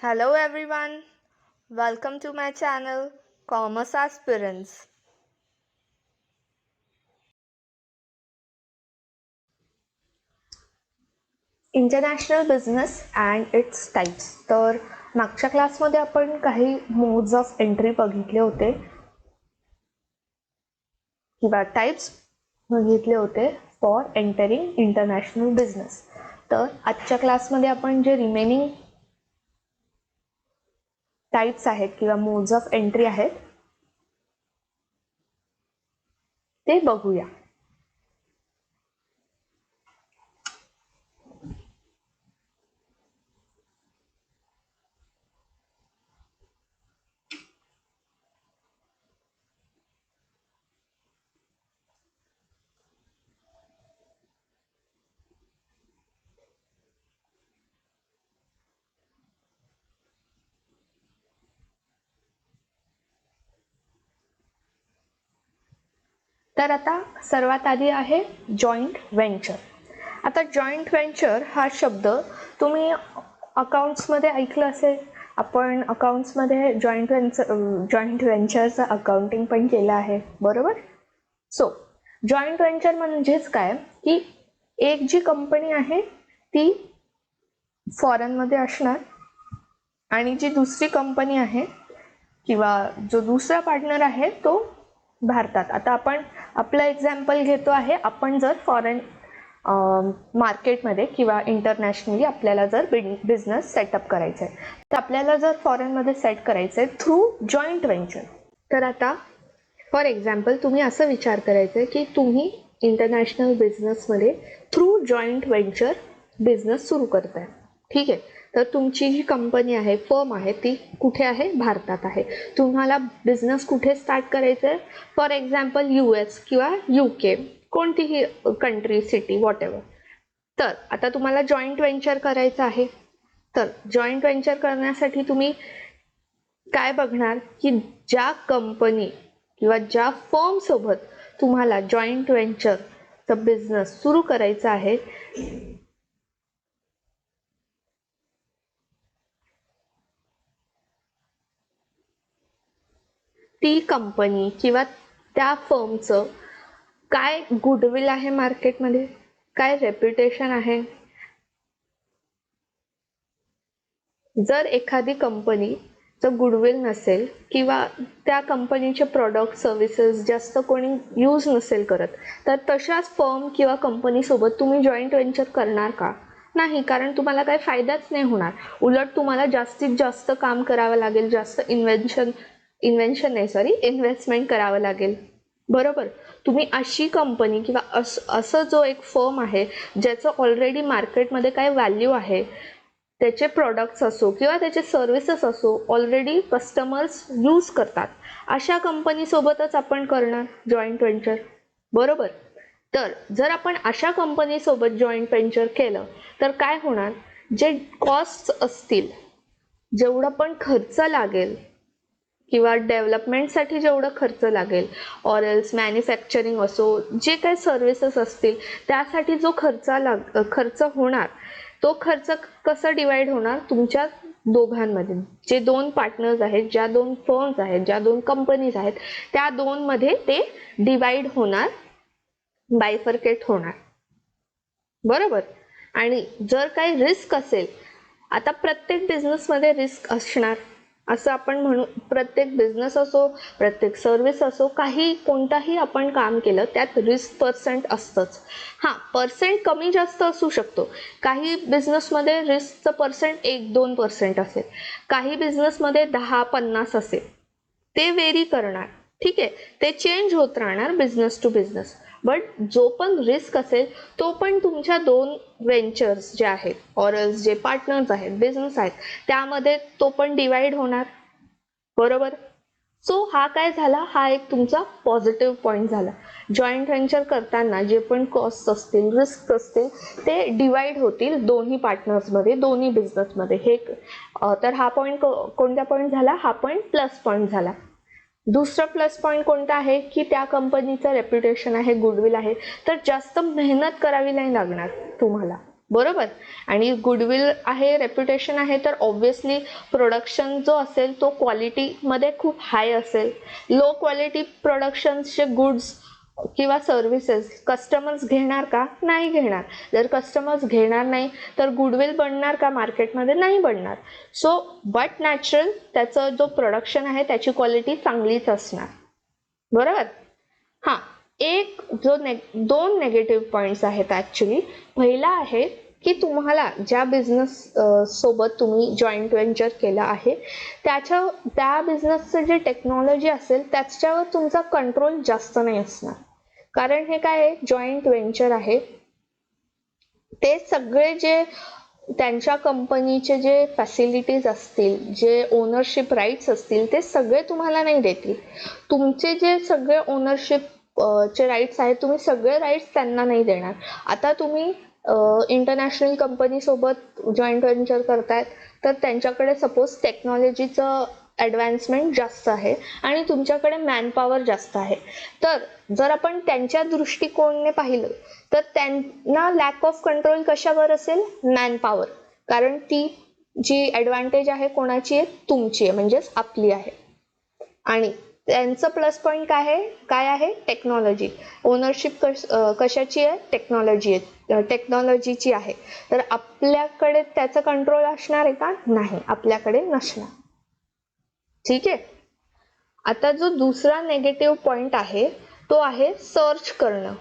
Hello everyone, welcome to my channel Commerce Aspirants. International business and its types. तर मागच्या क्लासमध्ये आपण काही मोड्स ऑफ एंट्री बघितले होते किंवा टाइप्स बघितले होते फॉर एंटरिंग इंटरनॅशनल बिझनेस. तर आजच्या क्लासमध्ये आपण जे रिमेनिंग टाइप्स आहेत किंवा मोड्स ऑफ एंट्री आहेत ते बघूया. तर आता सर्वात आधी आहे जॉईंट व्हेंचर. आता जॉईंट व्हेंचर हा शब्द तुम्ही अकाउंट्समध्ये ऐकलं असेल. आपण अकाउंट्समध्ये जॉईंट व्हेंचरचं अकाउंटिंग पण केलं आहे, बरोबर. सो जॉईंट व्हेंचर म्हणजेच काय की एक जी कंपनी आहे ती फॉरेनमध्ये असणार आणि जी दुसरी कंपनी आहे किंवा जो दुसरा पार्टनर आहे तो भारतात. आता आपण आपलं एक्झाम्पल घेतो आहे, आपण जर फॉरेन मार्केटमध्ये किंवा इंटरनॅशनली आपल्याला जर बिझनेस सेटअप करायचा आहे तर आपल्याला जर फॉरेनमध्ये सेट करायचं आहे थ्रू जॉईंट व्हेंचर. तर आता फॉर एक्झाम्पल तुम्ही असं विचार करायचं आहे की तुम्ही इंटरनॅशनल बिझनेसमध्ये थ्रू जॉईंट व्हेंचर बिझनेस सुरू करताय. ठीक आहे. तर तुमची जी कंपनी आहे, फर्म आहे, ती कुठे आहे? भारतात आहे. तुम्हाला बिझनेस कुठे स्टार्ट करायचं आहे? फॉर एक्झाम्पल US किंवा UK, कोणतीही कंट्री, सिटी, वॉट एव्हर. तर आता तुम्हाला जॉईंट व्हेंचर करायचं आहे. तर जॉईंट व्हेंचर करण्यासाठी तुम्ही काय बघणार की ज्या कंपनी किंवा ज्या फर्म सोबत तुम्हाला जॉईंट व्हेंचरचा बिझनेस सुरू करायचा आहे ती कंपनी किंवा त्या फर्मचं काय गुडविल आहे मार्केटमध्ये, काय रेप्युटेशन आहे. जर एखादी कंपनीचं गुडविल नसेल किंवा त्या कंपनीचे प्रोडक्ट सर्व्हिसेस जास्त कोणी यूज नसेल करत तर तशाच फर्म किंवा कंपनीसोबत तुम्ही जॉईंट व्हेंचर करणार का? नाही, कारण तुम्हाला काही फायदाच नाही होणार. उलट तुम्हाला जास्तीत जास्त काम करावं लागेल, जास्त इन्व्हेस्टमेंट करावं लागेल, बरोबर. तुम्ही अशी कंपनी किंवा असं जो एक फर्म आहे ज्याचं ऑलरेडी मार्केटमध्ये काय व्हॅल्यू आहे, त्याचे प्रोडक्ट्स असो किंवा त्याचे सर्व्हिसेस असो ऑलरेडी कस्टमर्स यूज करतात, अशा कंपनीसोबतच आपण करणार जॉईंट व्हेंचर, बरोबर. तर जर आपण अशा कंपनीसोबत जॉईंट व्हेंचर केलं तर काय होणार, जे कॉस्ट असतील, जेवढं पण खर्च लागेल किंवा डेव्हलपमेंटसाठी जेवढं खर्च लागेल, ऑर एल्स मॅन्युफॅक्चरिंग असो, जे काही सर्व्हिसेस असतील त्यासाठी जो खर्च होणार, तो खर्च कसं डिवाइड होणार तुमच्या दोघांमध्ये. जे दोन पार्टनर्स आहेत, ज्या दोन फर्म्स आहेत, ज्या दोन कंपनीज आहेत, त्या दोन मध्ये ते डिवाइड होणार, बायफर्केट होणार, बरोबर. आणि जर काही रिस्क असेल, आता प्रत्येक बिझनेसमध्ये रिस्क असणार, असं आपण म्हणू. प्रत्येक बिझनेस असो, प्रत्येक सर्व्हिस असो, कोणताही आपण काम केलं त्यात रिस्क पर्सेंट असतंच. हां, पर्सेंट कमी जास्त असू शकतो. काही बिझनेसमध्ये रिस्कचं पर्सेंट 1-2% असेल, काही बिझनेसमध्ये 10-50 असेल. ते वेरी करणार, ठीक आहे. ते चेंज होत राहणार बिझनेस टू बिझनेस. बट जो पण रिस्क असेल तो पण तुमच्या दोन व्हेंचर्स जे आहेत, ऑरल्स जे पार्टनर्स आहेत, बिझनेस आहेत, त्यामध्ये तो पण डिवाइड होणार, बरोबर. सो हा काय झाला, हा एक तुमचा पॉझिटिव्ह पॉईंट झाला. जॉईंट व्हेंचर करताना जे पण कॉस्ट असतील, रिस्क असतील, ते डिवाइड होतील दोन्ही पार्टनर्समध्ये, दोन्ही बिझनेसमध्ये. हे तर हा पॉईंट कोणता पॉईंट झाला? हा पॉईंट प्लस पॉईंट झाला. दुसरा प्लस पॉईंट कोणता आहे की त्या कंपनीचं रेप्युटेशन आहे, गुडविल आहे, तर जास्त मेहनत करावी नाही लागणार तुम्हाला, बरोबर. आणि गुडविल आहे, रेप्युटेशन आहे, तर ऑब्व्हियसली प्रोडक्शन जो असेल तो क्वालिटीमध्ये खूप हाय असेल. लो क्वालिटी प्रोडक्शनचे गुड्स किंवा सर्व्हिसेस कस्टमर्स घेणार का? नाही घेणार. जर कस्टमर्स घेणार नाही तर गुडविल बनणार का मार्केटमध्ये? नाही बनणार. सो बट नॅचरल त्याचं जो प्रोडक्शन आहे त्याची क्वालिटी चांगलीच असणार. बरोबर. हां, एक जो दोन नेगेटिव्ह पॉईंट्स आहेत ॲक्च्युली. पहिला आहे की तुम्हाला ज्या बिझनेस सोबत तुम्ही जॉईंट व्हेंचर केलं आहे त्या बिझनेसचं जे टेक्नॉलॉजी असेल त्याच्यावर तुमचा कंट्रोल जास्त नाही असणार. कारण हे काय आहे, जॉईंट व्हेंचर आहे. ते सगळे जे त्यांच्या कंपनीचे जे फॅसिलिटीज असतील, जे ओनरशिप राईट्स असतील, ते सगळे तुम्हाला नाही देतील. तुमचे जे सगळे ओनरशिप चे राईट्स आहेत, तुम्ही सगळे राईट्स त्यांना नाही देणार. आता तुम्ही इंटरनॅशनल कंपनी सोबत जॉईंट व्हेंचर करतायत तर त्यांच्याकडे सपोज टेक्नॉलॉजीचं ॲडव्हान्समेंट जास्त आहे आणि तुमच्याकडे मॅनपॉवर जास्त आहे. तर जर आपण त्यांच्या दृष्टिकोनाने पाहिलं तर त्यांना लॅक ऑफ कंट्रोल कशावर असेल? मॅनपॉवर. कारण ती जी ॲडव्हान्टेज आहे कोणाची आहे? तुमची आहे, म्हणजेच आपली आहे. आणि त्यांचं प्लस पॉईंट काय आहे? टेक्नॉलॉजी. ओनरशिप कशाची आहे? टेक्नॉलॉजीची आहे. तर आपल्याकडे त्याचं कंट्रोल असणार आहे का? नाही, आपल्याकडे नसणार. ठीक आहे. आता जो दुसरा नेगेटिव्ह पॉईंट आहे तो आहे सर्च करणं.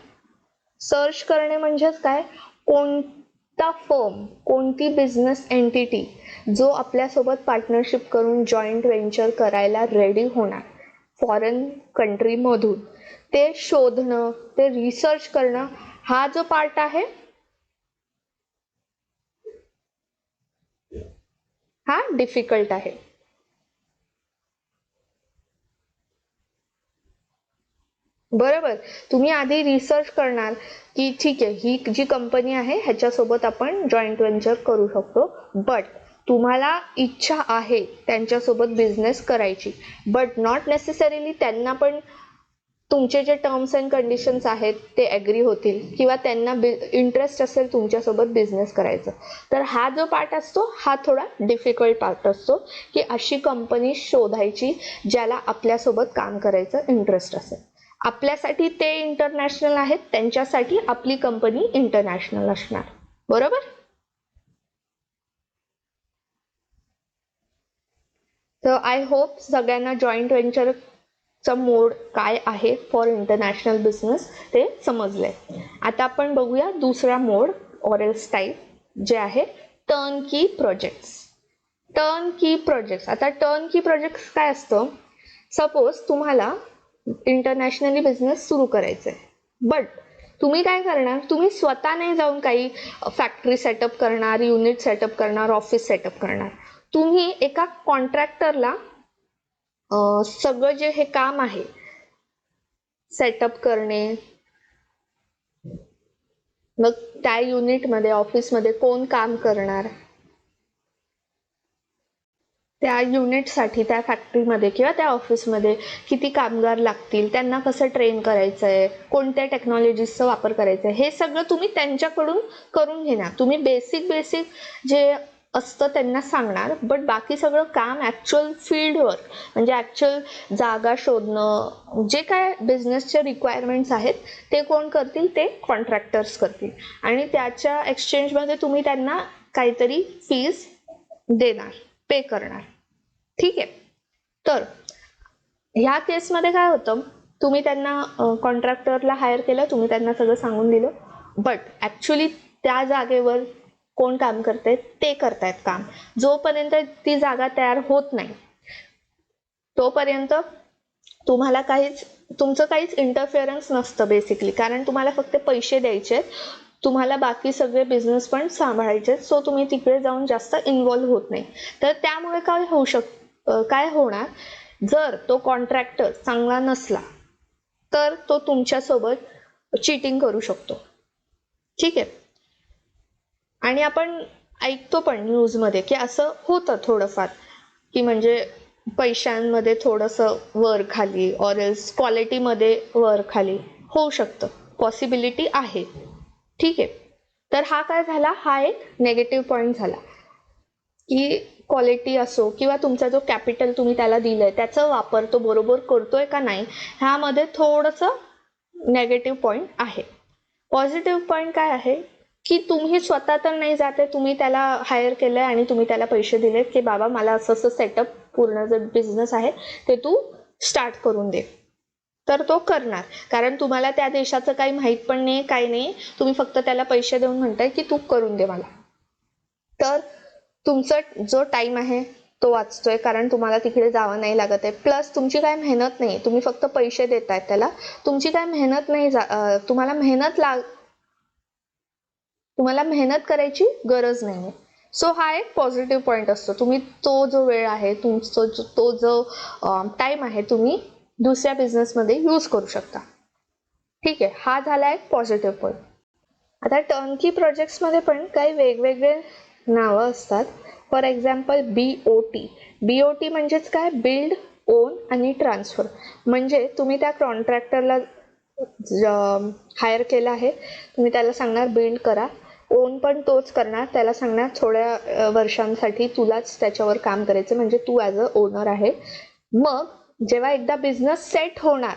सर्च करणे म्हणजेच काय? कोणता फर्म, कोणती बिझनेस एंटिटी जो आपल्यासोबत पार्टनरशिप करून जॉईंट व्हेंचर करायला रेडी होणार फॉरेन कंट्रीमधून, ते शोधणं, ते रिसर्च करणं, हा जो पार्ट आहे हा डिफिकल्ट आहे. बरोबर. तुम्ही आधी रिसर्च करणार की ठीक आहे, ही जी कंपनी आहे ह्याच्यासोबत आपण जॉईंट व्हेंचर करू शकतो, बट तुम्हाला इच्छा आहे त्यांच्यासोबत बिझनेस करायची, बट नॉट नेसेसरीली त्यांना पण तुमचे जे टर्म्स अँड कंडिशन्स आहेत ते ॲग्री होतील किंवा त्यांना इंटरेस्ट असेल तुमच्यासोबत बिझनेस करायचं. तर हा जो पार्ट असतो हा थोडा डिफिकल्ट पार्ट असतो की अशी कंपनी शोधायची ज्याला आपल्यासोबत काम करायचं इंटरेस्ट असेल. आपल्यासाठी ते इंटरनॅशनल आहेत, त्यांच्यासाठी आपली कंपनी इंटरनॅशनल असणार. बरोबर. तर आय होप सगळ्यांना जॉईंट व्हेंचरचा मोड काय आहे फॉर इंटरनॅशनल बिझनेस ते समजलंय. आता आपण बघूया दुसरा मोड ऑरेल्स टाईप, जे आहे टर्न की प्रोजेक्ट्स. टर्न की प्रोजेक्ट्स. आता टर्न की प्रोजेक्ट्स काय असतं? सपोज तुम्हाला इंटरनॅशनली बिझनेस सुरू करायचा आहे, बट तुम्ही काय करणार? तुम्ही स्वतः नाही जाऊन काही फॅक्टरी सेटअप करणार, युनिट सेटअप करणार, ऑफिस सेटअप करणार. तुम्ही एका कॉन्ट्रॅक्टरला सगळं जे हे काम आहे सेटअप करणे, मग त्या युनिटमध्ये ऑफिसमध्ये कोण काम करणार, त्या युनिटसाठी त्या फॅक्टरीमध्ये किंवा त्या ऑफिसमध्ये किती कामगार लागतील, त्यांना कसं ट्रेन करायचं आहे, कोणत्या टेक्नॉलॉजीजचा वापर करायचा आहे, हे सगळं तुम्ही त्यांच्याकडून करून घेणार. तुम्ही बेसिक जे असतं त्यांना सांगणार, बट बाकी सगळं काम ॲक्च्युअल फील्डवर म्हणजे ॲक्च्युअल जागा शोधणं, जे काय बिझनेसचे रिक्वायरमेंट्स आहेत ते कोण करतील? ते कॉन्ट्रॅक्टर्स करतील. आणि त्याच्या एक्सचेंजमध्ये तुम्ही त्यांना काहीतरी फीज देणार, पे करणार. ठीक आहे. तर ह्या केसमध्ये काय होतं? तुम्ही त्यांना कॉन्ट्रॅक्टरला हायर केलं, तुम्ही त्यांना सगळं सांगून दिलं, बट ॲक्च्युअली त्या जागेवर कोण काम करते? ते करतायत काम. जोपर्यंत ती जागा तयार होत नाही तोपर्यंत तुम्हाला तुमचं काहीच इंटरफिअरन्स नसतं बेसिकली, कारण तुम्हाला फक्त पैसे द्यायचे, तुम्हाला बाकी सगळे बिझनेस पण सांभाळायचे, सो तुम्ही तिकडे जाऊन जास्त इन्व्हॉल्व्ह होत नाही. तर त्यामुळे काय होणार? जर तो कॉन्ट्रॅक्टर चांगला नसला तर तो तुमच्यासोबत चिटिंग करू शकतो. ठीक आहे. आणि आपण ऐकतो पण न्यूजमध्ये की असं होतं थोडंफार, की म्हणजे पैशांमध्ये थोडंसं वर खाली ऑर एल्स क्वालिटीमध्ये वर खाली होऊ शकतं, पॉसिबिलिटी आहे. ठीक आहे. तर हा काय झाला, हा एक नेगेटिव्ह पॉईंट झाला की क्वालिटी असो किंवा तुमचा जो कॅपिटल तुम्ही त्याला दिलंय त्याचा वापर तो बरोबर करतोय का नाही, ह्यामध्ये थोडंसं नेगेटिव्ह पॉईंट आहे. पॉझिटिव्ह पॉईंट काय आहे की तुम्ही स्वतः तर नाही जाते, तुम्ही त्याला हायर केलंय आणि तुम्ही त्याला पैसे दिलेत की बाबा मला असं असं सेटअप पूर्ण जो बिझनेस आहे ते तू स्टार्ट करून दे. तर तो करणार, कारण तुम्हाला त्या देशाचं काही माहीत पण नाही, काही नाही, तुम्ही फक्त त्याला पैसे देऊन म्हणताय की तू करून दे मला. तर तुमचा जो टाइम आहे तो वाचतोय, कारण तुम्हाला तिकडे जावं नाही लागत आहे. प्लस तुमची काय मेहनत नाही, तुम्ही फक्त पैसे देताय त्याला, तुमची काय मेहनत नाही, तुम्हाला मेहनत करायची गरज नाही. सो हा एक पॉझिटिव्ह पॉईंट असतो. तुम्ही तो जो वेळ आहे, तो जो टाइम आहे, तुम्ही दुसऱ्या बिझनेसमध्ये यूज करू शकता. ठीक आहे, हा झाला एक पॉझिटिव्ह पॉईंट. आता टर्नकी प्रोजेक्ट्समध्ये पण काही वेगवेगळे नावं असतात. फॉर एक्झाम्पल BOT म्हणजेच काय, बिल्ड, ओन आणि ट्रान्सफर. म्हणजे तुम्ही त्या कॉन्ट्रॅक्टरला हायर केलं आहे, तुम्ही त्याला सांगणार बिल्ड करा, ओन पण तोच करणार, त्याला सांगणार थोड्या वर्षांसाठी तुलाच त्याच्यावर काम करायचं, म्हणजे तू ॲज अ ओनर आहे. मग जेव्हा एकदा बिझनेस सेट होणार,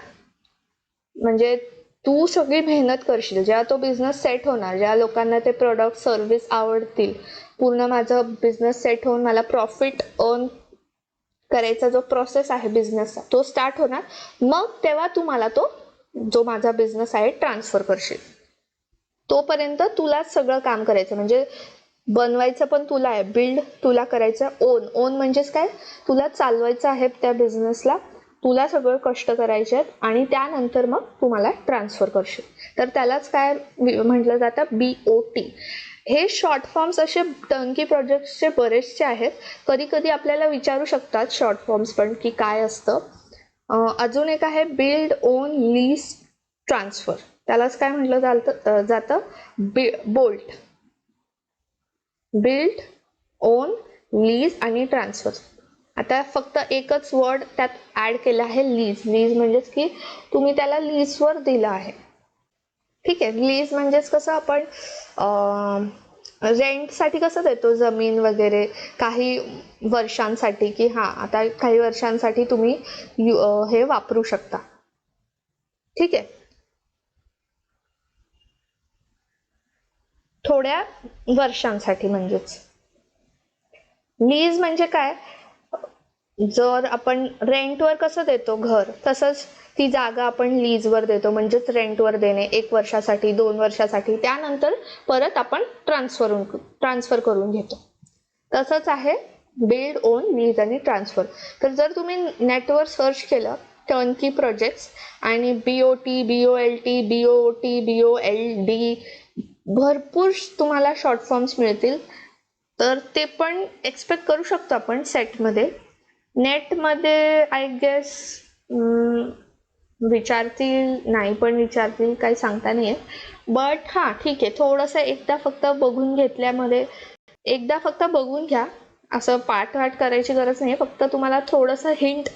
म्हणजे तू सगळी मेहनत करशील, जेव्हा तो बिझनेस सेट होणार, ज्या लोकांना ते प्रोडक्ट सर्व्हिस आवडतील, पूर्ण माझं बिझनेस सेट होऊन मला प्रॉफिट अर्न करायचा जो प्रोसेस आहे बिझनेसचा तो स्टार्ट होणार, मग तेव्हा तू मला तो जो माझा बिझनेस आहे ट्रान्सफर करशील. तोपर्यंत तुलाच सगळं काम करायचं, म्हणजे बनवायचं पण तुला आहे, बिल्ड तुला करायचं, ओन म्हणजेच काय, तुला चालवायचं आहे त्या बिझनेसला, तुला सगळं कष्ट करायचे आहेत आणि त्यानंतर मग तू मला ट्रान्सफर करशील. तर त्यालाच काय म्हटलं जातं, BOT. हे शॉर्ट फॉर्म्स असे टर्नकी प्रोजेक्ट्सचे बरेचसे आहेत. कधी कधी आपल्याला विचारू शकतात शॉर्ट फॉर्म्स पण की काय असतं. अजून एक आहे बिल्ड, ओन, लीज, ट्रान्सफर. त्यालाच काय म्हटलं जातं, बोल्ट. बिल्ड, ओन, लीज आणि ट्रान्सफर. आता फक्त एकच वर्ड त्यात ऍड केला आहे, लीज म्हणजेच की तुम्ही त्याला लीजवर दिलं आहे. ठीक आहे, लीज म्हणजेच कसं आपण रेंटसाठी कसं देतो जमीन वगैरे काही वर्षांसाठी, की हा आता काही वर्षांसाठी तुम्ही हे वापरू शकता. ठीक आहे, थोड्या वर्षांसाठी. म्हणजेच लीज म्हणजे काय, जर आपण रेंटवर कसं देतो घर, तसंच ती जागा आपण लीजवर देतो, म्हणजेच रेंटवर देणे, 1 वर्षासाठी, 2 वर्षासाठी, त्यानंतर परत आपण ट्रान्सफर करून घेतो. तसंच आहे बिल्ड, ओन, लीज आणि ट्रान्सफर. तर जर तुम्ही नेटवर सर्च केलं टर्नकी प्रोजेक्ट्स आणि BOT, BOLT, BOLD, भरपूर तुम्हाला शॉर्ट फॉर्म्स मिळतील. तर ते पण एक्सपेक्ट करू शकतो आपण सेटमध्ये. नेटमध्ये आय गेस विचारतील, नाही पण विचारतील, काही सांगता नाही येत. बट हां ठीक आहे, थोडंसं एकदा फक्त बघून घ्या, असं पाठ करायची गरज नाही. फक्त तुम्हाला थोडंसं हिंट,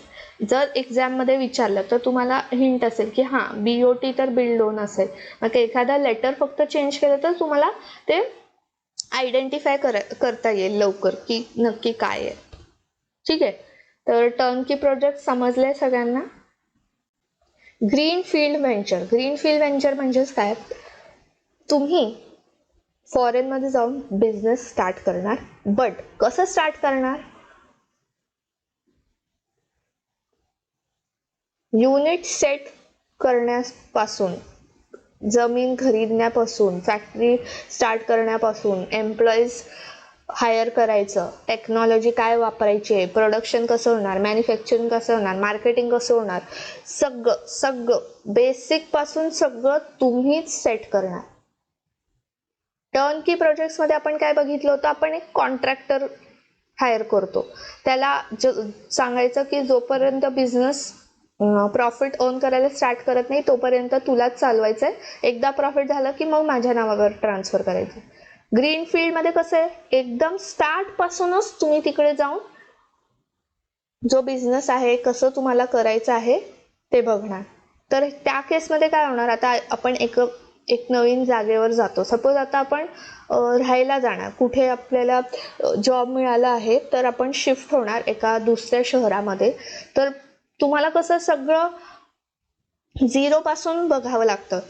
जर एक्झाममध्ये विचारलं तर तुम्हाला हिंट असेल की हां BOT तर बिल्ड, ओन असेल. मग एखादा लेटर फक्त चेंज केलं तर तुम्हाला ते आयडेंटिफाय करता येईल लवकर की नक्की काय आहे. ठीक आहे, तर टर्नकी प्रोजेक्ट समजले सगळ्यांना. ग्रीनफील्ड व्हेंचर म्हणजेच काय, तुम्ही फॉरेनमध्ये जाऊन बिझनेस स्टार्ट करणार. बट कसं स्टार्ट करणार, युनिट सेट करण्यापासून, जमीन खरीदण्यापासून, फॅक्टरी स्टार्ट करण्यापासून, एम्प्लॉईज हायर करायचं, टेक्नॉलॉजी काय वापरायची आहे, प्रोडक्शन कसं होणार, मॅन्युफॅक्चरिंग कसं होणार, मार्केटिंग कसं होणार, सगळं बेसिक पासून सगळं तुम्हीच सेट करणार. टर्नकी प्रोजेक्ट्समध्ये आपण काय बघितलं होतं, आपण एक कॉन्ट्रॅक्टर हायर करतो, त्याला सांगायचं की जोपर्यंत बिझनेस प्रॉफिट अर्न करायला स्टार्ट करत नाही तोपर्यंत तुलाच चालवायचं आहे, एकदा प्रॉफिट झालं की मग माझ्या नावावर ट्रान्सफर करायचं. ग्रीनफील्डमध्ये कसं आहे, एकदम स्टार्ट पासूनच तुम्ही तिकडे जाऊन जो बिझनेस आहे कसं तुम्हाला करायचं आहे ते बघणार. तर त्या केसमध्ये काय होणार, आता आपण एक एक नवीन जागेवर जातो. सपोज आता आपण राहायला जाणार, कुठे आपल्याला जॉब मिळाला आहे, तर आपण शिफ्ट होणार एका दुसऱ्या शहरामध्ये. तर तुम्हाला कसं सगळं झिरो पासून बघावं लागतं.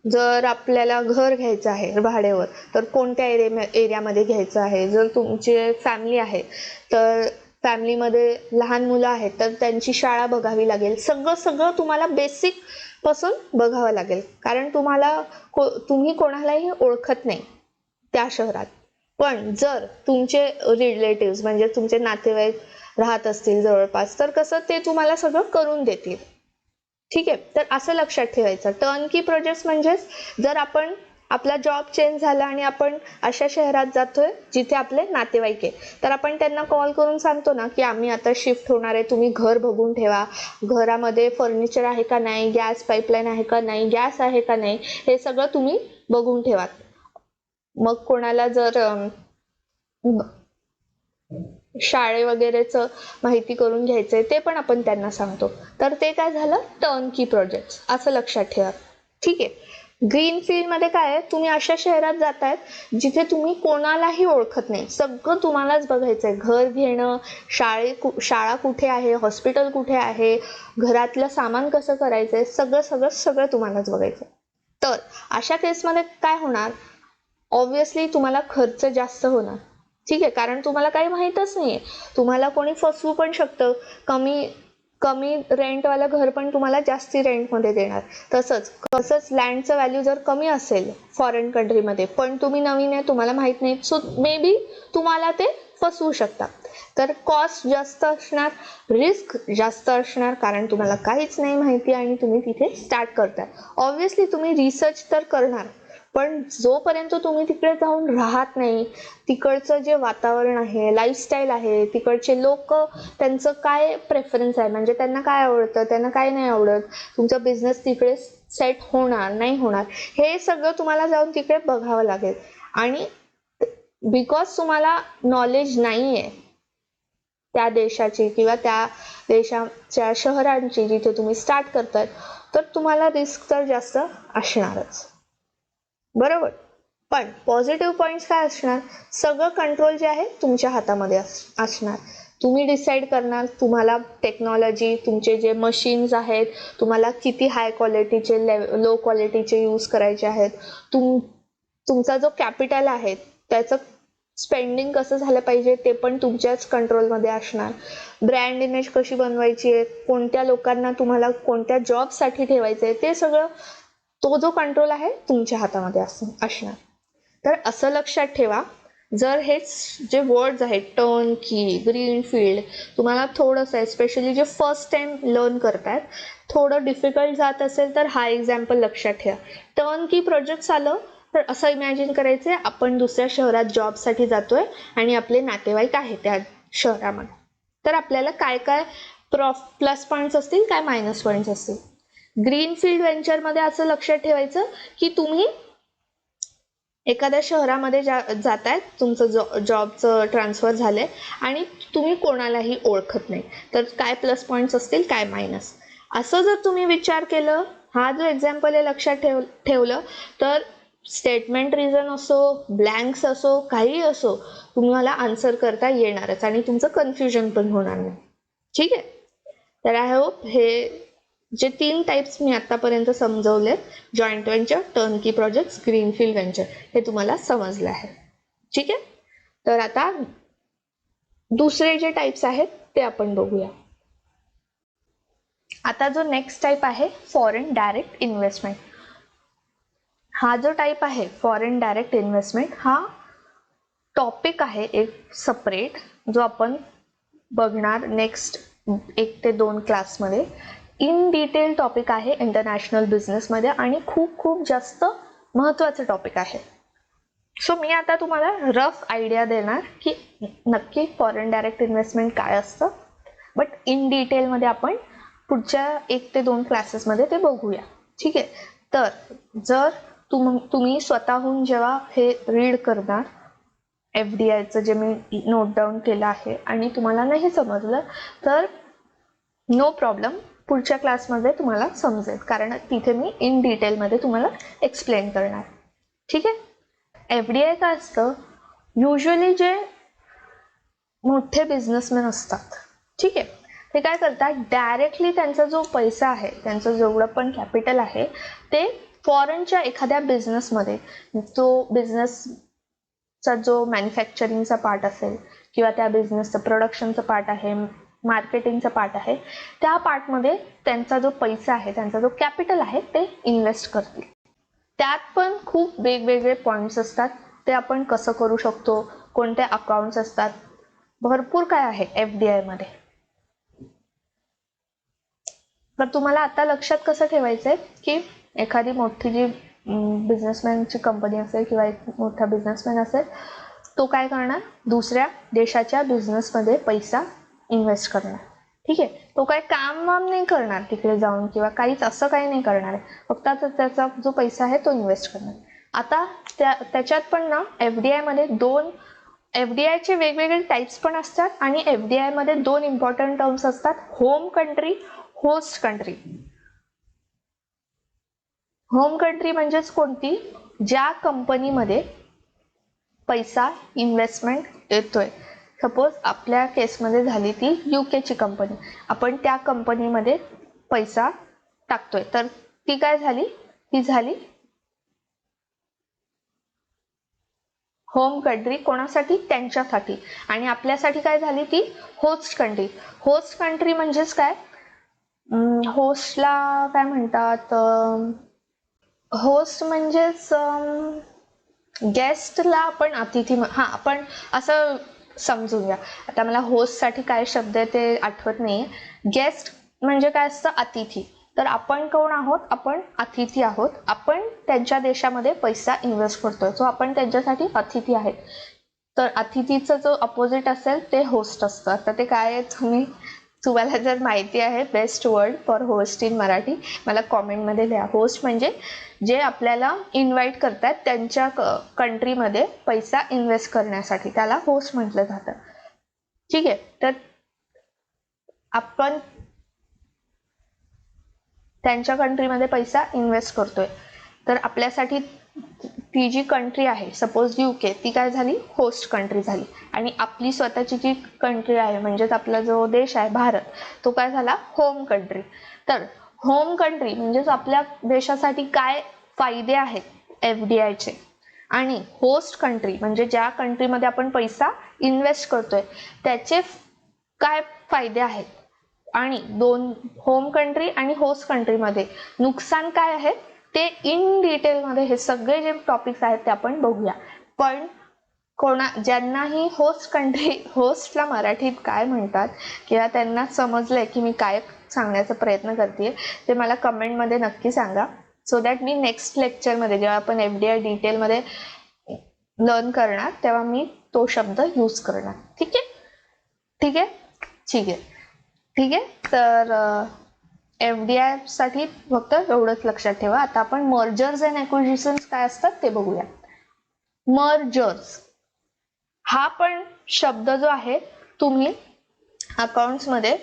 जर आपल्याला घर घ्यायचं आहे भाड्यावर, तर कोणत्या एरियामध्ये घ्यायचं आहे. जर तुमची फॅमिली आहे, तर फॅमिलीमध्ये लहान मुलं आहेत, तर त्यांची शाळा बघावी लागेल. सगळं तुम्हाला बेसिक पासून बघावं लागेल, कारण तुम्ही कोणालाही ओळखत नाही त्या शहरात. पण जर तुमचे रिलेटिव्ह म्हणजे तुमचे नातेवाईक राहत असतील जवळपास, तर कसं ते तुम्हाला सगळं करून देतील. ठीक आहे, तर असं लक्षात ठेवायचं. टर्नकी प्रोजेक्ट म्हणजेच जर आपण आपला जॉब चेंज झाला आणि आपण अशा शहरात जातोय जिथे आपले नातेवाईक आहे, तर आपण त्यांना कॉल करून सांगतो ना की आम्ही आता शिफ्ट होणार आहे, तुम्ही घर बघून ठेवा, घरामध्ये फर्निचर आहे का नाही, गॅस पाईपलाईन आहे का नाही, गॅस आहे का नाही, हे सगळं तुम्ही बघून ठेवा. मग कोणाला जर शाळे वगैरेच माहिती करून घ्यायचंय, ते पण आपण त्यांना सांगतो. तर ते काय झालं, टर्नकी प्रोजेक्ट, असं लक्षात ठेवा. ठीक आहे. ग्रीन फील्ड मध्ये काय आहे, तुम्ही अशा शहरात जातायत जिथे तुम्ही कोणालाही ओळखत नाही, सगळं तुम्हालाच बघायचंय. घर घेणं, शाळा कुठे आहे, हॉस्पिटल कुठे आहे, घरातलं सामान कसं करायचंय, सगळं तुम्हालाच बघायचंय. तर अशा केसमध्ये काय होणार, ऑब्व्हियसली तुम्हाला खर्च जास्त होणार. ठीक आहे, कारण तुम्हाला काही माहीतच नाहीये. तुम्हाला कोणी फसवू पण शकतं. कमी रेंटवालं घर पण तुम्हाला जास्ती रेंटमध्ये देणार. तसंच लँडचं व्हॅल्यू जर कमी असेल फॉरेन कंट्रीमध्ये, पण तुम्ही नवीन आहे, तुम्हाला माहित नाही, सो मे बी तुम्हाला ते फसवू शकतात. तर कॉस्ट जास्त असणार, रिस्क जास्त असणार, कारण तुम्हाला काहीच नाही माहिती आणि तुम्ही तिथे स्टार्ट करताय. ऑब्व्हियसली तुम्ही रिसर्च तर करणार, पण जोपर्यंत तुम्ही तिकडे जाऊन राहत नाही, तिकडचं जे वातावरण आहे, लाईफस्टाईल आहे, तिकडचे लोक, त्यांचं काय प्रेफरन्स आहे, म्हणजे त्यांना काय आवडतं, त्यांना काय नाही आवडत, तुमचा बिझनेस तिकडे सेट होणार नाही होणार, हे सगळं तुम्हाला जाऊन तिकडे बघावं लागेल. आणि बिकॉज तुम्हाला नॉलेज नाही आहे त्या देशाची किंवा त्या देशाच्या शहरांची जिथे तुम्ही स्टार्ट करताय, तर तुम्हाला रिस्क तर जास्त असणारच. बरोबर. पण पॉझिटिव्ह पॉइंट्स काय असणार, सगळं कंट्रोल जे आहे तुमच्या हातामध्ये असणार. तुम्ही डिसाईड करणार, तुम्हाला टेक्नॉलॉजी, तुमचे जे मशीन्स आहेत, तुम्हाला किती हाय क्वालिटीचे, लो क्वालिटीचे यूज करायचे आहेत, तुमचा जो कॅपिटल आहे त्याचं स्पेंडिंग कसं झालं पाहिजे ते पण तुमच्याच कंट्रोलमध्ये असणार. ब्रँड इमेज कशी बनवायची आहे, कोणत्या लोकांना तुम्हाला कोणत्या जॉबसाठी ठेवायचं आहे, ते सगळं, तो जो कंट्रोल आहे तुमच्या हातामध्ये असणार. तर असं लक्षात ठेवा, जर हे जे वर्ड्स आहेत टर्नकी, ग्रीन फील्ड, तुम्हाला थोडंसं एस्पेशली जे फर्स्ट टाइम लर्न करतायत थोडं डिफिकल्ट जात असेल, तर हा एक्झाम्पल लक्षात ठेवा. टर्नकी प्रोजेक्ट आलं तर असं इमॅजिन करायचंय, आपण दुसऱ्या शहरात जॉबसाठी जातोय आणि आपले नातेवाईक आहे त्या शहरामध्ये. तर आपल्याला काय काय प्लस पॉईंट्स असतील, काय मायनस पॉईंट्स असतील. ग्रीन फील्ड व्हेंचरमध्ये असं लक्षात ठेवायचं की तुम्ही एखाद्या शहरामध्ये जाताय, तुमचं जॉबचं ट्रान्सफर झालंय आणि तुम्ही कोणालाही ओळखत नाही, तर काय प्लस पॉईंट्स असतील, काय मायनस. असं जर तुम्ही विचार केलं, हा जो एक्झाम्पल आहे लक्षात ठेवलं, तर स्टेटमेंट रिझन असो, ब्लँक्स असो, काही असो, तुम्हाला आन्सर करता येणारच आणि तुमचं कन्फ्युजन पण होणार नाही. ठीक आहे. तर आय होप हे जे 3 टाइप्स मी आतापर्यंत समजवले, joint venture, turnkey projects, greenfield venture, हे तुम्हाला समजले आहे. ठीक आहे. तर आता दुसरे जे टाइप्स आहेत ते आपण बघूया. आता जो नेक्स्ट टाइप आहे फॉरेन डायरेक्ट इन्व्हेस्टमेंट. हा जो टाइप आहे फॉरेन डायरेक्ट इन्व्हेस्टमेंट, हा टॉपिक आहे एक सेपरेट, जो आपण बघणार नेक्स्ट 1 ते 2 क्लासमध्ये. इन डिटेल टॉपिक आहे इंटरनॅशनल बिझनेसमध्ये आणि खूप जास्त महत्त्वाचं टॉपिक आहे. सो मी आता तुम्हाला रफ आयडिया देणार की नक्की फॉरेन डायरेक्ट इन्व्हेस्टमेंट काय असतं, बट इन डिटेलमध्ये आपण पुढच्या 1 ते 2 क्लासेसमध्ये ते बघूया. ठीक आहे. तर जर तुम्ही स्वतःहून जेव्हा हे रीड करणार, FDIचं जे मी नोट डाऊन केलं आहे, आणि तुम्हाला नाही समजलं तर नो प्रॉब्लेम, पुढच्या क्लासमध्ये तुम्हाला समजेल, कारण तिथे मी इन डिटेलमध्ये तुम्हाला एक्सप्लेन करणार. ठीक आहे. एफडीआय काय असतं, युजली जे मोठे बिझनेसमॅन असतात, ठीक आहे, ते काय करतात, डायरेक्टली त्यांचा जो पैसा आहे, त्यांचं जेवढं पण कॅपिटल आहे, ते फॉरेनच्या एखाद्या बिझनेसमध्ये, तो बिझनेसचा जो मॅन्युफॅक्चरिंगचा पार्ट असेल किंवा त्या बिझनेसचं प्रोडक्शनचं पार्ट आहे, मार्केटिंगचा पार्ट आहे, त्या पार्टमध्ये त्यांचा जो पैसा आहे, त्यांचा जो कॅपिटल आहे, ते इन्व्हेस्ट करतील. त्यात पण खूप वेगवेगळे पॉईंट्स असतात. ते आपण कसं करू शकतो, कोणते अकाउंट्स असतात, भरपूर काय आहे एफडीआय मध्ये. तर तुम्हाला आता लक्षात कसं ठेवायचंय की एखादी मोठी जी बिझनेसमॅनची कंपनी असेल किंवा एक मोठा बिझनेसमॅन असेल, तो काय करणार, दुसऱ्या देशाच्या बिझनेसमध्ये पैसा इन्व्हेस्ट करणार. ठीक आहे. तो काय काम वाम नाही करणार तिकडे जाऊन किंवा काहीच असं काही नाही करणार आहे, फक्त त्याचा जो पैसा आहे तो इन्व्हेस्ट करणार. आता त्याच्यात पण ना एफडीआय मध्ये एफडीआय चे वेगवेगळे टाइप्स पण असतात आणि एफडीआय मध्ये 2 इम्पॉर्टंट टर्म्स असतात, home country, host country. Home country म्हणजेच कोणती, ज्या कंपनीमध्ये पैसा इन्व्हेस्टमेंट येतोय. सपोज आपल्या केसमध्ये झाली ती यूकेची कंपनी, आपण त्या कंपनीमध्ये पैसा टाकतोय, तर ती काय झाली, ती झाली होम कंट्री. कोणासाठी, त्यांच्यासाठी. आणि आपल्यासाठी काय झाली ती होस्ट कंट्री. होस्ट कंट्री म्हणजेच काय, होस्टला काय म्हणतात, होस्ट म्हणजेच गेस्टला आपण अतिथी, हा आपण असं समजून घ्या. आता मला होस्ट साठी काय शब्द आहे ते आठवत नाहीये. गेस्ट म्हणजे काय असतं, अतिथी. तर आपण कोण आहोत, आपण अतिथी आहोत. आपण त्यांच्या देशामध्ये पैसा इन्व्हेस्ट करतोय, सो आपण त्यांच्यासाठी अतिथी आहेत. तर अतिथीचं जो अपोजिट असेल ते होस्ट असतं. तर ते काय आहे, तुम्हाला जर माहिती आहे best word for host in Marathi, मला कॉमेंटमध्ये लिहा. होस्ट म्हणजे जे आपल्याला इन्व्हाइट करतात त्यांच्या कंट्रीमध्ये पैसा इन्व्हेस्ट करण्यासाठी, त्याला होस्ट म्हटलं जातं. ठीक आहे. तर आपण त्यांच्या कंट्रीमध्ये पैसा इन्व्हेस्ट करतोय, तर आपल्यासाठी ती जी कंट्री आहे, सपोज यूके, ती काय झाली, होस्ट कंट्री झाली. आणि आपली स्वतःची जी कंट्री आहे, म्हणजेच आपला जो देश आहे भारत, तो काय झाला, होम कंट्री. तर होम कंट्री म्हणजेच आपल्या देशासाठी काय फायदे आहेत एफडीआयचे, आणि होस्ट कंट्री म्हणजे ज्या कंट्रीमध्ये आपण पैसा इन्व्हेस्ट करतोय त्याचे काय फायदे आहेत, आणि दोन होम कंट्री आणि होस्ट कंट्रीमध्ये नुकसान काय आहे ते इन डिटेलमध्ये, हे सगळे जे टॉपिक्स आहेत ते आपण बघूया. पण ज्यांनाही होस्ट कंट्री, होस्टला मराठीत काय म्हणतात किंवा त्यांना समजलंय की मी काय सांगण्याचा प्रयत्न करते, ते मला कमेंटमध्ये नक्की सांगा, सो दॅट मी नेक्स्ट लेक्चरमध्ये जेव्हा आपण एफडीआय डिटेलमध्ये लर्न करणार तेव्हा मी तो शब्द यूज करणार. ठीक आहे, ठीक आहे, ठीक आहे, ठीक आहे. तर एफडीआय साठी फक्त एवढंच लक्षात ठेवा. आता आपण मर्जर्स अँड ॲक्विजिशन्स काय असतात ते बघूया. मर्जर्स हा पण शब्द जो आहे तुम्ही अकाउंट्स मध्ये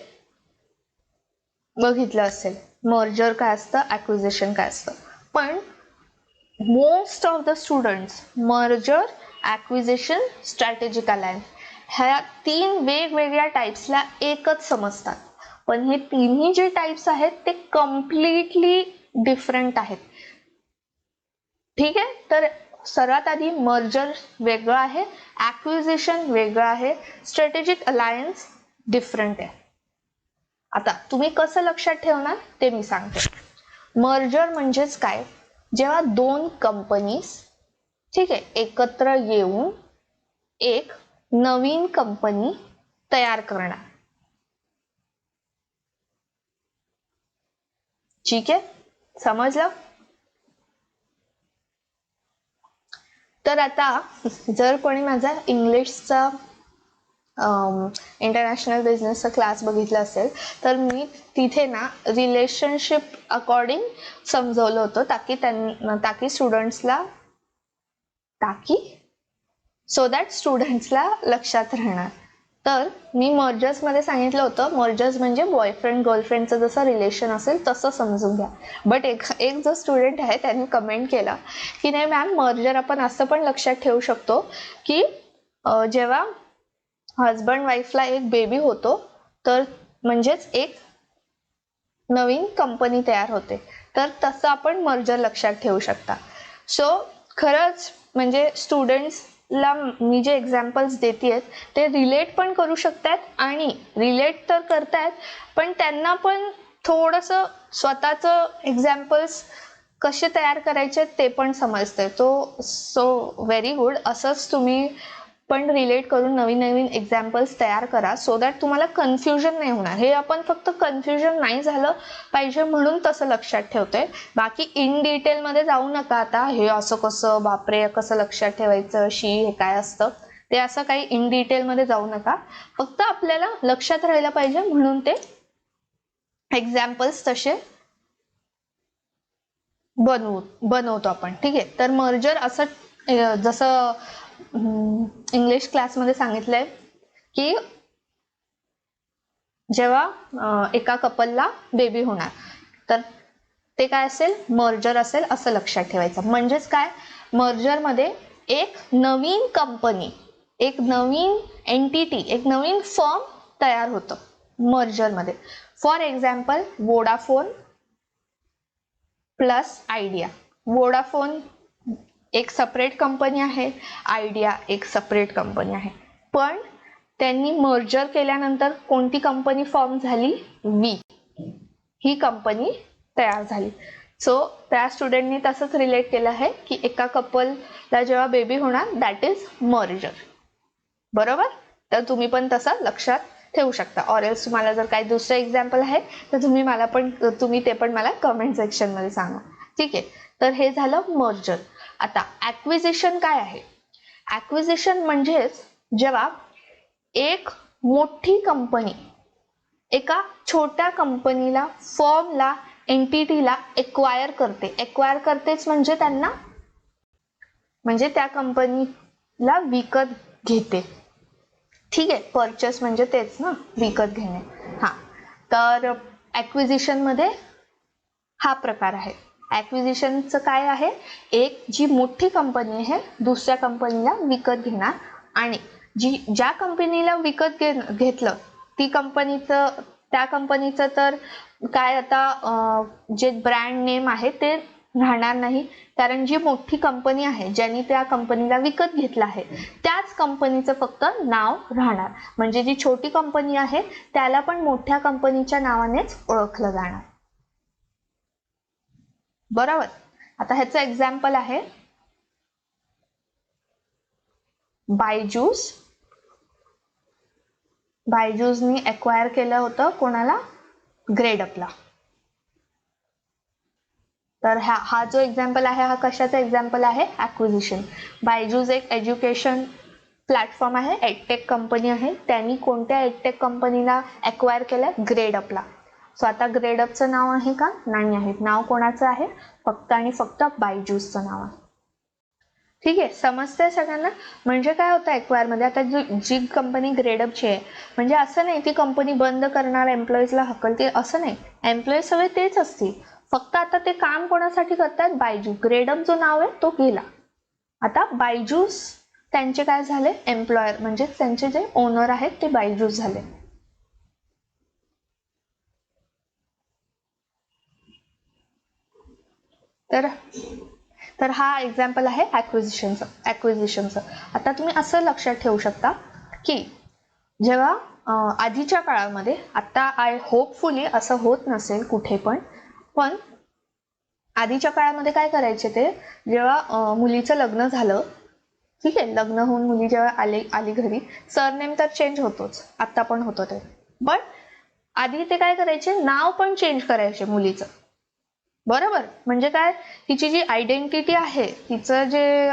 बघितलं असेल. मर्जर काय असतं, ॲक्विजिशन काय असतं. पण most of the students merger, acquisition, strategic alliance ह्या 3 वेगवेगळ्या टाइप्सला एकच समजतात. पण हे तिन्ही जे टाइप्स आहेत ते कम्प्लिटली डिफरंट आहेत. ठीक आहे. तर सर्वात आधी मर्जर वेगळं आहे, ॲक्विजिशन वेगळं आहे, स्ट्रॅटेजिक अलायन्स डिफरंट आहे. आता तुम्ही कसं लक्षात ठेवणार ते मी सांगते. मर्जर म्हणजेच काय, जेव्हा 2 कंपनीज, ठीक आहे, एकत्र येऊन एक नवीन कंपनी तयार करणार. ठीक आहे, समजलं. तर आता जर कोणी माझा इंग्लिशचा इंटरनॅशनल बिझनेसचा क्लास बघितला असेल तर मी तिथे ना रिलेशनशिप अकॉर्डिंग समजवलं होतं, ताकी स्टुडंट्सला सो दॅट स्टुडंट्सला लक्षात राहणार. तर मी मर्जर्स मध्ये सांगितलं होतं, मर्जर्स म्हणजे बॉयफ्रेंड गर्लफ्रेंडचं जसं रिलेशन असेल तसं समजून घ्या. बट एक जो स्टुडंट आहे त्यांनी कमेंट केला की नाही मॅम, मर्जर आपण असं पण लक्षात ठेवू शकतो की जेव्हा हजबंड वाईफला एक बेबी होतो तर म्हणजेच एक नवीन कंपनी तयार होते, तर तसं आपण मर्जर लक्षात ठेवू शकता. सो खरंच म्हणजे स्टुडंट्सला मी जे एक्झाम्पल्स देते ते रिलेट पण करू शकतात, आणि रिलेट तर करतायत पण त्यांना पण थोडंसं स्वतःचं एक्झाम्पल्स कसे तयार करायचे ते पण समजते. So very good. असंच तुम्ही पण रिलेट करून नवीन नवीन एक्झाम्पल्स तयार करा, सो दॅट तुम्हाला कन्फ्युजन नाही होणार. हे आपण फक्त कन्फ्युजन नाही झालं पाहिजे म्हणून तसं लक्षात ठेवतोय. बाकी इन डिटेलमध्ये जाऊ नका. आता हे असं कसं, बापरे कसं लक्षात ठेवायचं, हे काय असतं, ते असं काही इन डिटेलमध्ये जाऊ नका. फक्त आपल्याला लक्षात राहायला पाहिजे म्हणून ते एक्झाम्पल्स तसे बनवतो आपण. ठीक आहे. तर मर्जर असं जसं इंग्लिश क्लासमध्ये सांगितलंय की जेव्हा एका कपलला बेबी होणार तर ते काय असेल, मर्जर असेल असं लक्षात ठेवायचं. म्हणजेच काय, मर्जरमध्ये एक नवीन कंपनी, एक नवीन एंटिटी, एक नवीन फर्म तयार होतं मर्जरमध्ये. For example Vodafone plus Idea. Vodafone एक सेपरेट कंपनी आहे, आयडिया एक सेपरेट कंपनी आहे, पण त्यांनी मर्जर केल्यानंतर कोणती कंपनी फॉर्म झाली, वी ही कंपनी तयार झाली. सो त्या स्टुडंटनी तसंच रिलेट केलं आहे की एका कपलला जेव्हा बेबी होणार दॅट इज मर्जर. बरोबर. तर तुम्ही पण तसं लक्षात ठेवू शकता. ऑर एल्स तुम्हाला जर काही दुसरं एक्झाम्पल आहे तर तुम्ही ते पण मला कमेंट सेक्शन मध्ये सांगा. ठीक आहे. तर हे झालं मर्जर. आता ॲक्विजिशन काय आहे? ॲक्विजिशन म्हणजेच जेव्हा एक मोठी कंपनी एका छोट्या कंपनीला, फर्मला, एंटिटीला एक्वायर करते. एक्वायर करतेच म्हणजे त्या कंपनीला विकत घेते. ठीक आहे. परचेस म्हणजे तेच ना, विकत घेणे. हा, तर ॲक्विजिशन मध्ये हा प्रकार आहे. ॲक्विजिशनचं काय आहे, एक जी मोठी कंपनी आहे दुसऱ्या कंपनीला विकत घेणार, आणि ज्या कंपनीला विकत घेतलं त्या कंपनीचं तर काय आता जे ब्रँड नेम आहे ते राहणार नाही, कारण जी मोठी कंपनी आहे ज्यांनी त्या कंपनीला विकत घेतलं आहे त्याच कंपनीचं फक्त नाव राहणार. म्हणजे जी छोटी कंपनी आहे त्याला पण मोठ्या कंपनीच्या नावानेच ओळखलं जाणार. बरोबर. आता ह्याचं एक्झाम्पल आहे बायजूस. बायजूसनी एक्वायर केलं होतं कोणाला, ग्रेडअपला. तर हा जो एक्झाम्पल आहे हा कशाचा एक्झाम्पल आहे, ॲक्विजिशन. बायजूस एक एज्युकेशन प्लॅटफॉर्म आहे, एडटेक कंपनी आहे. त्यांनी कोणत्या एडटेक कंपनीला एक्वायर केलं, ग्रेडअपला. सो आता ग्रेडअपचं नाव आहे का, नाही आहे. नाव कोणाचं आहे, फक्त आणि फक्त बायजूसचं नाव आहे. ठीक आहे. समजतंय सगळ्यांना. म्हणजे काय होतं एक्वायर मध्ये, आता जी कंपनी ग्रेडअपची आहे म्हणजे असं नाही ती कंपनी बंद करणार, एम्प्लॉईजला हकलते, असं नाही. एम्प्लॉईज सगळे तेच असतील, फक्त आता ते काम कोणासाठी करतात, बायजूस. ग्रेडअप जो नाव आहे तो गेला. आता बायजूस त्यांचे काय झाले, एम्प्लॉयर, म्हणजे त्यांचे जे ओनर आहेत ते बायजूस झाले. तर हा एक्झाम्पल आहे ॲक्विजिशनचं. आता तुम्ही असं लक्षात ठेवू शकता की जेव्हा आधीच्या काळामध्ये, आता आय होपफुली असं होत नसेल कुठे पण आधीच्या काळामध्ये काय करायचे, ते जेव्हा मुलीचं लग्न झालं, ठीक आहे, लग्न होऊन मुली जेव्हा आली घरी, सरनेम तर चेंज होतोच, आता पण होतो ते, पण आधी ते काय करायचे, नाव पण चेंज करायचे मुलीचं. बरोबर. म्हणजे काय, तिची जी आयडेंटिटी आहे, तिचं जे